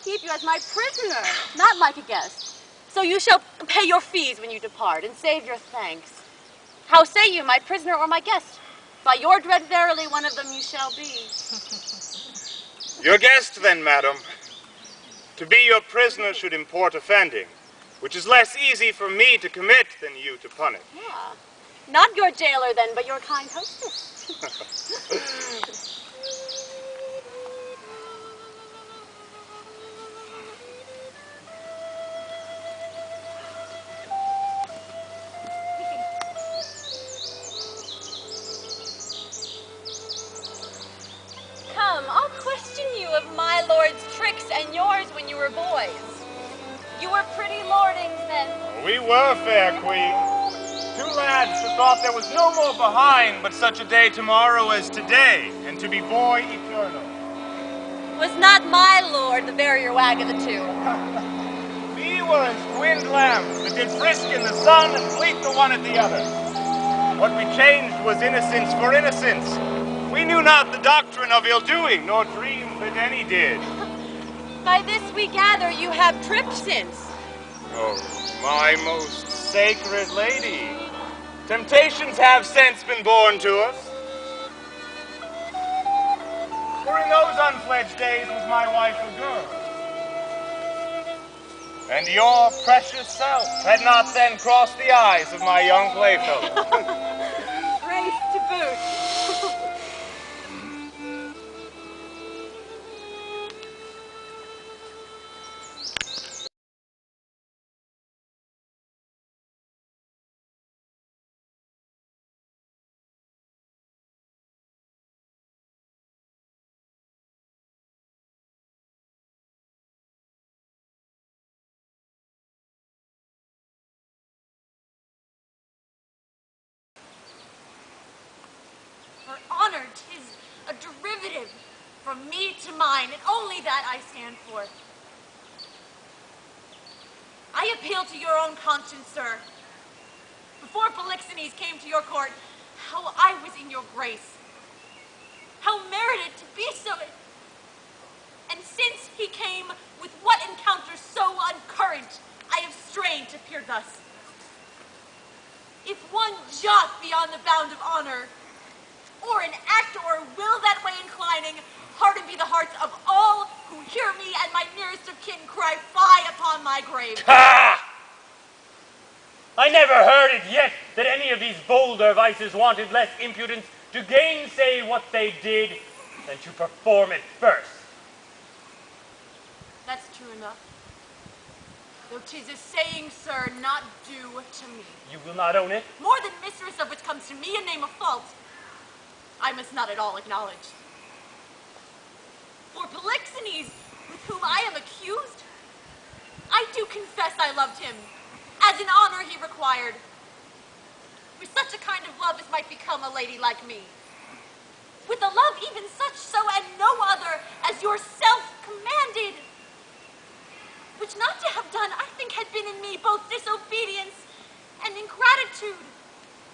keep you as my prisoner, not like a guest. So you shall pay your fees when you depart, and save your thanks. How say you, my prisoner or my guest? By your dread verily, one of them you shall be. Your guest, then, madam. To be your prisoner should import offending, which is less easy for me to commit than you to punish. Ah, not your jailer, then, but your kind hostess. Come, I'll question you of my lord's tricks and yours when you were boys. You were pretty lordings then. We were, fair queen. Two lads who thought there was no more behind but such a day tomorrow as today, and to be boy eternal. Was not my lord the verier wag of the two? We were as twinned lambs that did frisk in the sun and bleat the one at the other. What we changed was innocence for innocence. We knew not the doctrine of ill-doing, nor dreamed that any did. By this we gather you have tripped since. Oh, my most sacred lady. Temptations have since been born to us. For in those unfledged days was my wife a girl. And your precious self had not then crossed the eyes of my young playfellow. Grace to boot. For honor, 'tis a derivative from me to mine, and only that I stand for. I appeal to your own conscience, sir. Before Polixenes came to your court, how I was in your grace. How merited to be so. And since he came, with what encounters so uncurrent, I have strained to peer thus. If one jot beyond the bound of honor, or an act or will that way inclining, harden be the hearts of all who hear me and my nearest of kin cry fie upon my grave. Ha! I never heard it yet that any of these bolder vices wanted less impudence to gainsay what they did than to perform it first. That's true enough. Though 'tis a saying, sir, not due to me. You will not own it? More than mistress of which comes to me a name of fault, I must not at all acknowledge. For Polixenes, with whom I am accused, I do confess I loved him, as in honor he required, with such a kind of love as might become a lady like me. With a love even such so and no other as yourself commanded, which not to have done I think had been in me both disobedience and ingratitude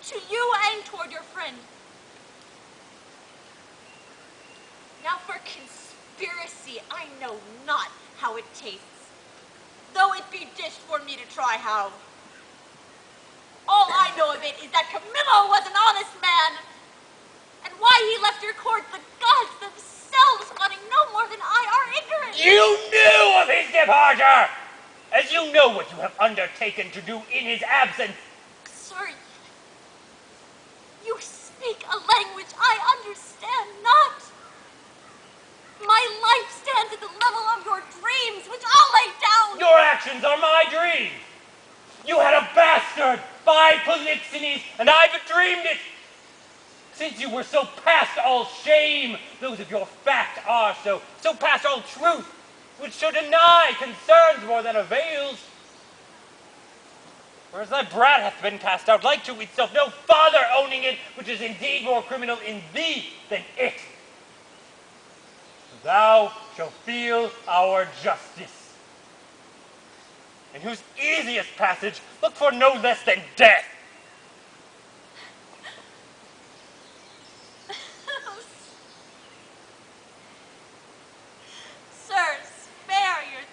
to you and toward your friend. Now for conspiracy, I know not how it tastes, though it be dished for me to try how. All I know of it is that Camillo was an honest man, and why he left your court the gods themselves, wanting no more than I, are ignorant. You knew of his departure, as you know what you have undertaken to do in his absence. Sir, you speak a language I understand not. My life stands at the level of your dreams, which I'll lay down. Your actions are my dreams. You had a bastard by Polixenes, and I bedreamed it. Since you were so past all shame, those of your fact are so past all truth, which should deny concerns more than avails. Whereas thy brat hath been cast out like to itself, no father owning it, which is indeed more criminal in thee than it. Thou shalt feel our justice, in whose easiest passage look for no less than death. Sir, spare your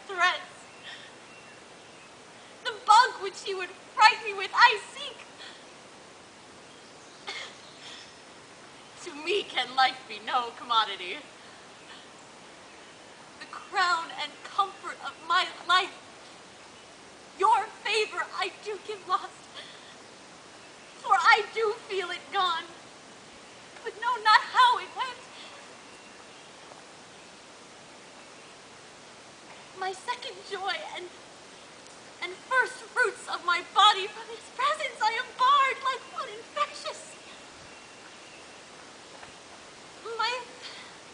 which he would fright me with, I seek. To me can life be no commodity. The crown and comfort of my life, your favor I do give lost, for I do feel it gone, but know not how it went. My second joy and first fruits of my body, from his presence I am barred like one infectious.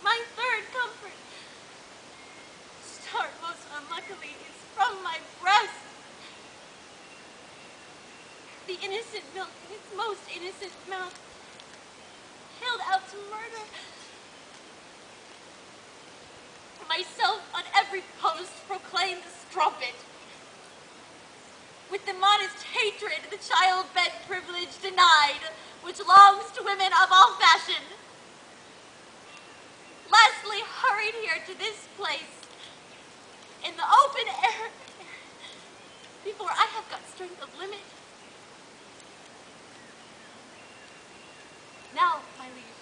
My third comfort, start most unluckily, is from my breast. The innocent milk in its most innocent mouth, held out to murder. Myself on every post proclaim the strumpet. With the modest hatred, the child-bed privilege denied, which longs to women of all fashion. Lastly, hurried here to this place, in the open air, before I have got strength of limit. Now, my liege,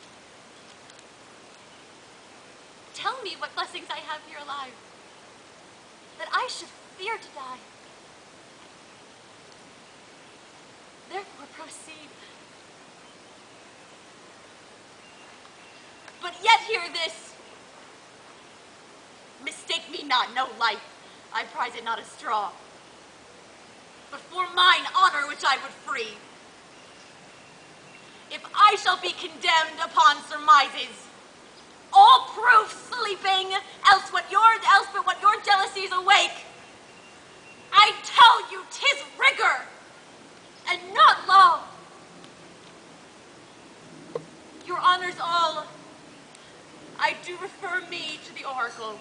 tell me what blessings I have here alive, that I should fear to die. Therefore proceed. But yet hear this. Mistake me not, no life. I prize it not a straw. But for mine honor which I would free. If I shall be condemned upon surmises, all proof sleeping, else but what your jealousies awake, I tell you 'tis rigor, and not law. Your honors all, I do refer me to the oracle.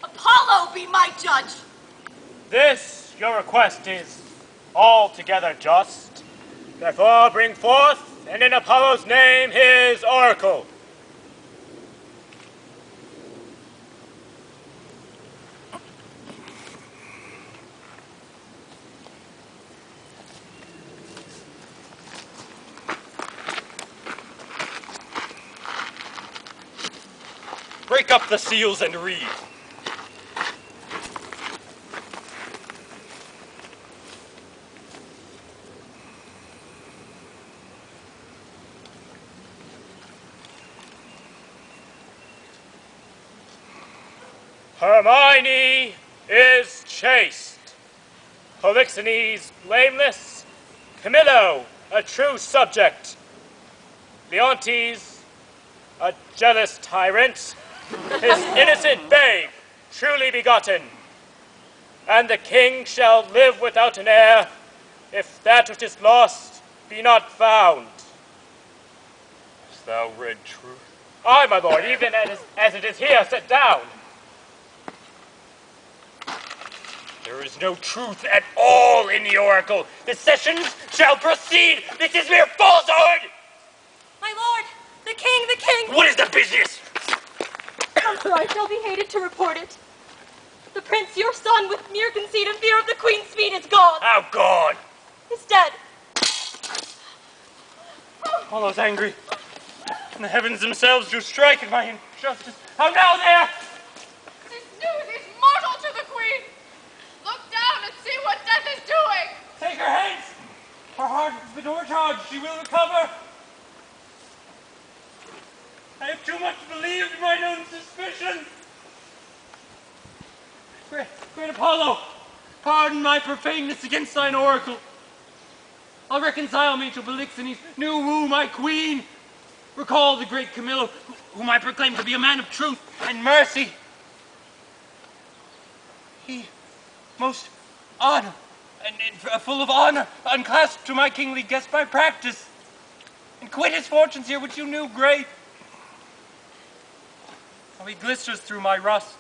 Apollo be my judge. This, your request, is altogether just. Therefore bring forth, and in Apollo's name, his oracle. Break up the seals and read. Hermione is chaste. Polixenes blameless. Camillo a true subject. Leontes a jealous tyrant. His innocent babe truly begotten. And the king shall live without an heir, if that which is lost be not found. Hast thou read truth? Aye, my lord, even as it is here set down. There is no truth at all in the oracle. The sessions shall proceed. This is mere falsehood. My lord, the king! What is the business? I shall be hated to report it. The prince, your son, with mere conceit and fear of the queen's speed, is gone. How gone? Is dead. Apollo's angry, and the heavens themselves do strike at my injustice. How now there? This news is mortal to the queen. Look down and see what death is doing. Take her hence. Her heart has been overcharged. She will recover. I have too much believed mine own suspicion. Great Apollo, pardon my profaneness against thine oracle. I'll reconcile me to Polixenes' new woo, my queen. Recall the great Camillo, whom I proclaim to be a man of truth and mercy. He, most honor, and full of honor, unclasped to my kingly guest by practice, and quit his fortunes here, which you knew great. How he glisters through my rust.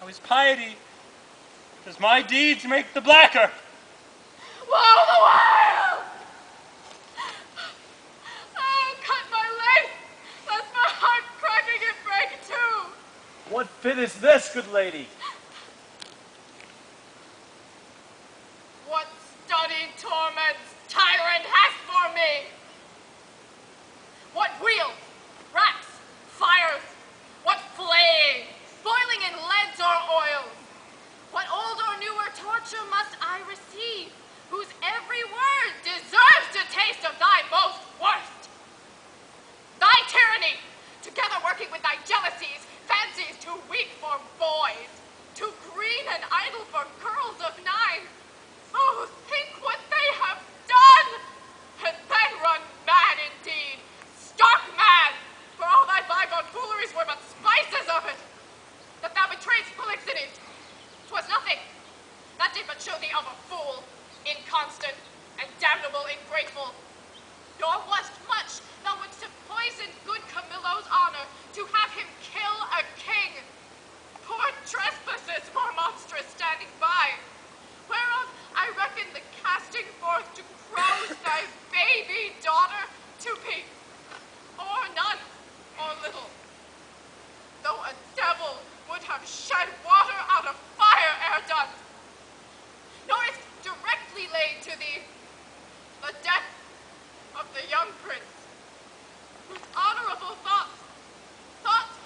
How his piety does my deeds make the blacker. Woe the while! Oh, cut my leg, lest my heart cracking and break too. What fit is this, good lady? bloody torments tyrant has for me? What wheels, racks, fires, what flaying, boiling in leads or oils? What old or newer torture must I receive, whose every word deserves to taste of thy most worst? Thy tyranny, together working with thy jealousies, fancies too weak for boys, too green and idle for girls of 9. Oh, think what they have done, and then run mad indeed, stark mad, for all thy bygone fooleries were but spices of it. That thou betrayedst Polixenes, 'twas nothing. That did but show thee of a fool, inconstant, and damnable ingrateful. Nor wast much, thou wouldst have poisoned good Camillo's honor, to have him kill a king. Poor trespasses more monstrous standing by, whereof I reckon the casting forth to crows thy baby daughter to be, or none, or little. Though a devil would have shed water out of fire ere done. Nor is directly laid to thee the death of the young prince, whose honorable thoughts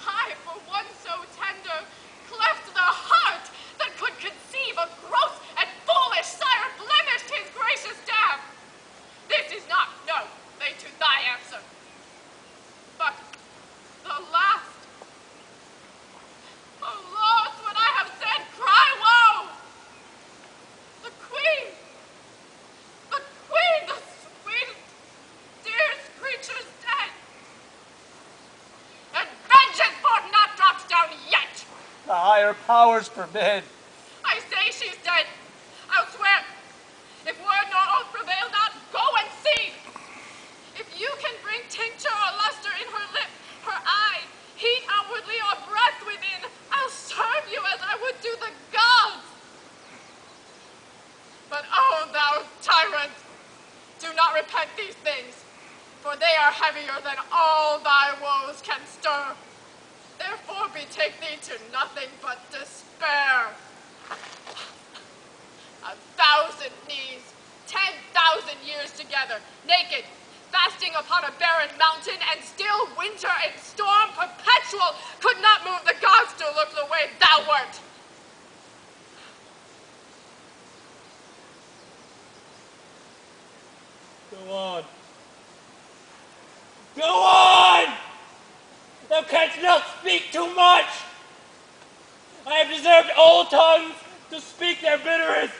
high for one so tender, cleft the heart that could conceive a gross and foolish sire blemished his gracious dam. This is not, no, laid to thy answer, but the last. Oh, Lord, what I have said, cry woe! The queen, the sweet, dearest creature's dead. And vengeance for not dropped down yet. The higher powers forbid. I say she's dead. I'll swear. If word nor oath prevail not, go and see. If you can bring tincture or luster in her lip, her eye, heat outwardly or breath within, I'll serve you as I would do the gods. But oh, thou tyrant, do not repent these things, for they are heavier than all thy woes can stir. Therefore betake thee to nothing but despair. 1,000 knees, 10,000 years together, naked, fasting upon a barren mountain, and still winter and storm perpetual could not move the gods to look the way thou wert. Go on. Go on! Thou canst not speak too much! I have deserved all tongues to speak their bitterest.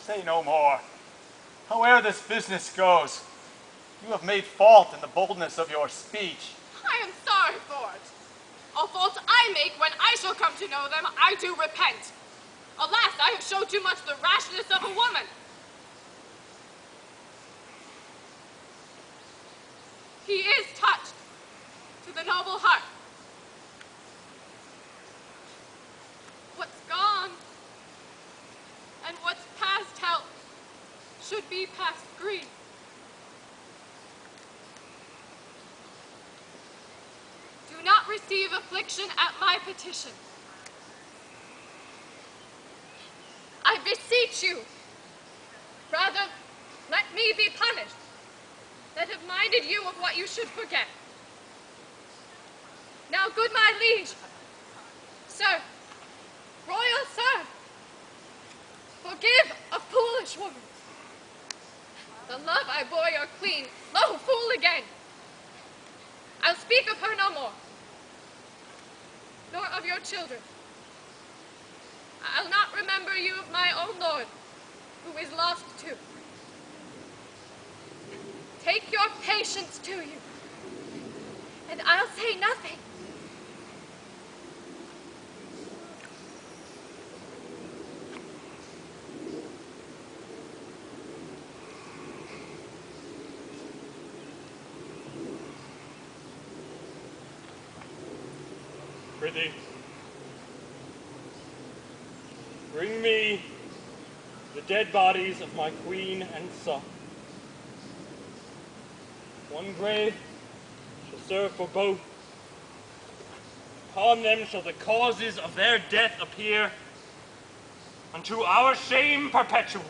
Say no more. Howe'er this business goes, you have made fault in the boldness of your speech. I am sorry for it. All faults I make when I shall come to know them, I do repent. Alas, I have showed too much the rashness of a woman. He is touched to the noble heart. What's gone and what's past help should be past grief. Do not receive affliction at my petition. I beseech you, rather let me be punished, that have minded you of what you should forget. Now, good my liege, sir, royal sir, forgive a foolish woman. The love I bore your queen, lo, fool again. I'll speak of her no more, nor of your children. I'll not remember you of my own lord, who is lost too. Take your patience to you, and I'll say nothing. Prithee, bring me the dead bodies of my queen and son. One grave shall serve for both. Upon them shall the causes of their death appear, unto our shame perpetual.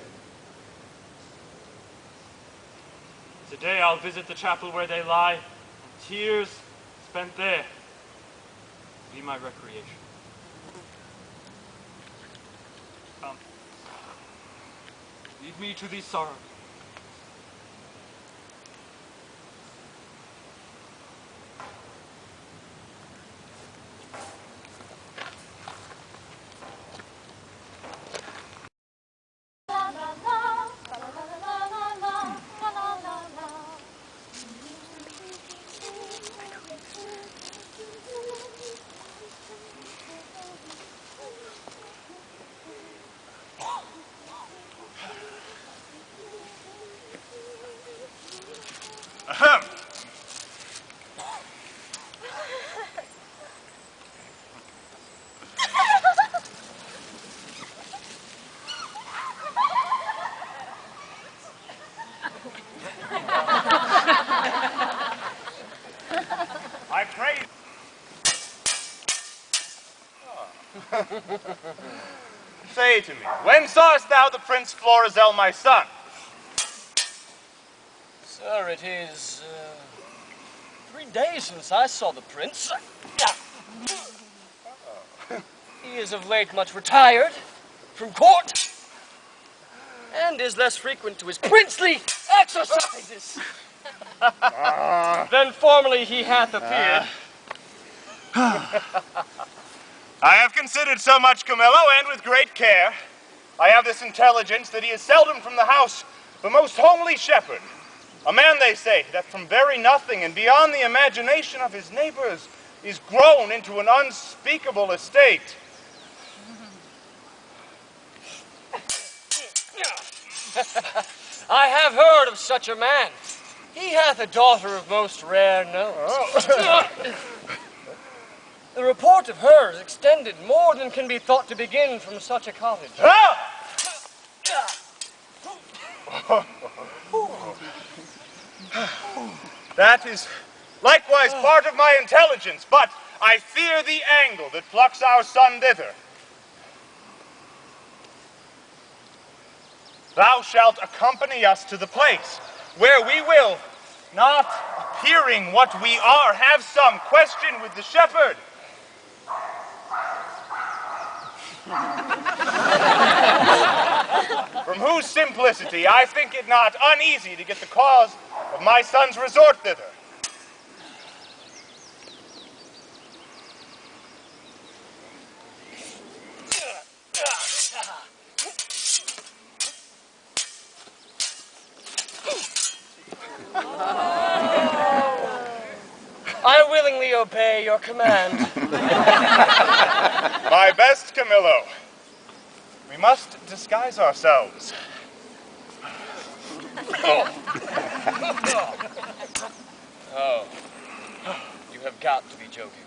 Today I'll visit the chapel where they lie, and tears spent there be my recreation. Come, lead me to these sorrows. Ahem. I pray. Say to me, when sawest thou the Prince Florizel, my son? Sir, it is 3 days since I saw the prince. He is of late much retired from court and is less frequent to his princely exercises than formerly he hath appeared. I have considered so much, Camillo, and with great care. I have this intelligence that he is seldom from the house, the most homely shepherd. A man, they say, that from very nothing and beyond the imagination of his neighbors is grown into an unspeakable estate. I have heard of such a man. He hath a daughter of most rare note. The report of her is extended more than can be thought to begin from such a cottage. That is likewise part of my intelligence, but I fear the angle that plucks our son thither. Thou shalt accompany us to the place where we will, not appearing what we are, have some question with the shepherd. From whose simplicity I think it not uneasy to get the cause of my son's resort thither. I willingly obey your command. My best, Camillo. We must disguise ourselves. Oh, you have got to be joking.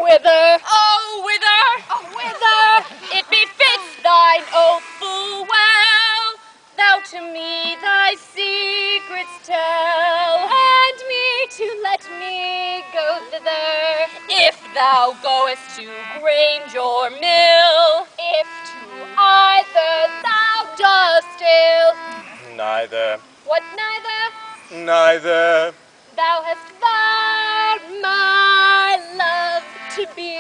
Whither? Oh, whither? Oh, whither? It befits thine, oh, full well, thou to me thy secrets tell, and me to let me go thither. If thou goest to grange or mill, if to either thou dost ill. Neither. What neither? Neither. Thou hast vowed my love to be.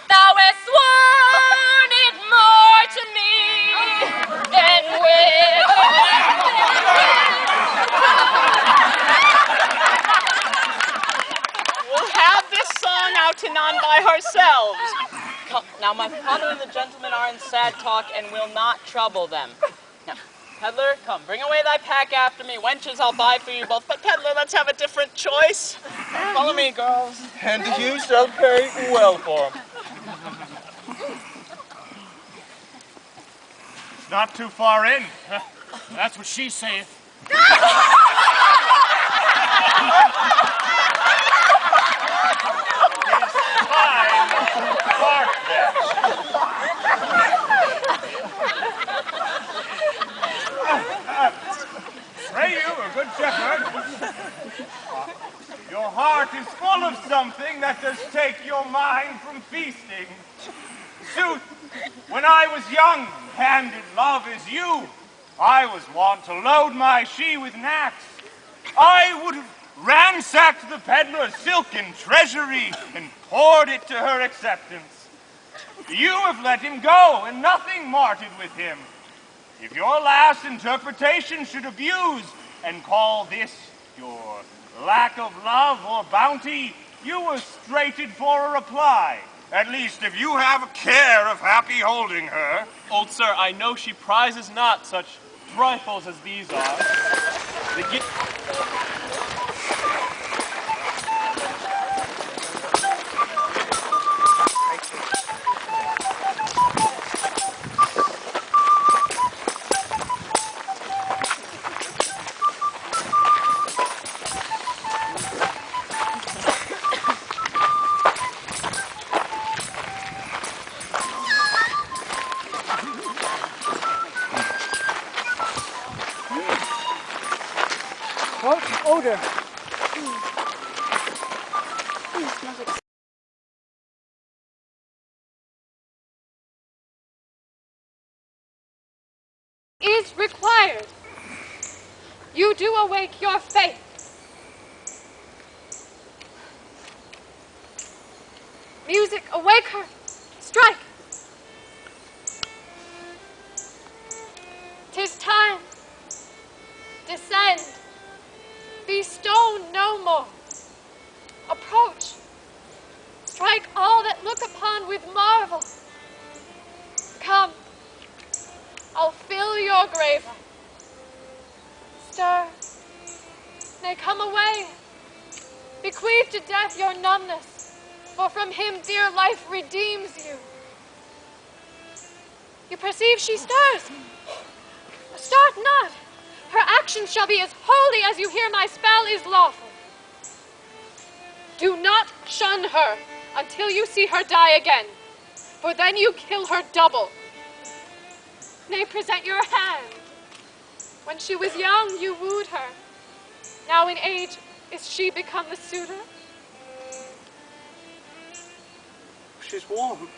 Thou hast sworn it more to me than with. We'll have this song out and on by ourselves. Come, now my father and the gentlemen are in sad talk and will not trouble them. Now, peddler, come, bring away thy pack after me. Wenches, I'll buy for you both. But peddler, let's have a different choice. Follow me, girls. And you shall pay well for him. Not too far in. That's what she saith. let us take your mind from feasting. Sooth, when I was young and in love as you, I was wont to load my she with knacks. I would have ransacked the peddler's silken treasury and poured it to her acceptance. You have let him go, and nothing marted with him. If your last interpretation should abuse and call this your lack of love or bounty, you were straighted for a reply. At least if you have a care of happy holding her. Old sir, I know she prizes not such trifles as these are. What odor? Is required. You do awake your faith. Music, awake her. Strike. 'Tis time. Descend. Be stone no more. Approach. Strike all that look upon with marvel. Come. I'll fill your grave. Stir. Nay, come away. Bequeath to death your numbness, for from him dear life redeems you. You perceive she stirs. Start not. Her actions shall be as holy as you hear my spell is lawful. Do not shun her until you see her die again, for then you kill her double. Nay, present your hand. When she was young, you wooed her. Now in age, is she become the suitor? She's warm.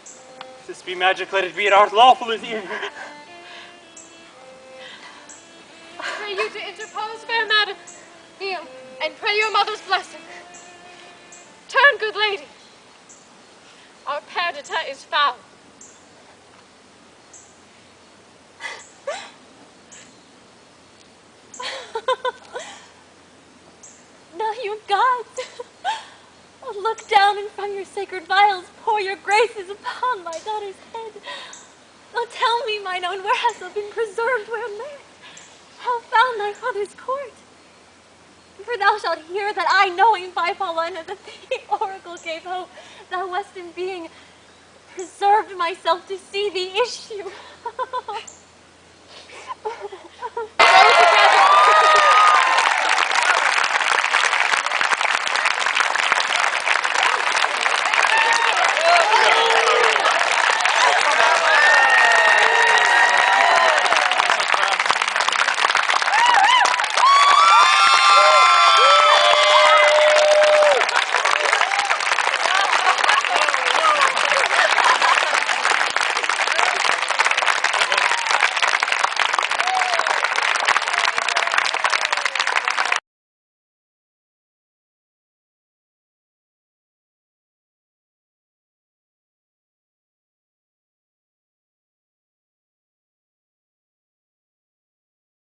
If this be magic, let it be an art lawful as here. Pray you to interpose, fair madam. Kneel, and pray your mother's blessing. Turn, good lady. Our perdita is foul. Now, you gods, oh, look down and from your sacred vials pour your graces upon my daughter's head. Oh, tell me, mine own, where hast thou been preserved, where merit? How found thy father's court? For thou shalt hear that I, knowing by Paulina that the oracle gave hope, thou wast in being preserved myself to see the issue.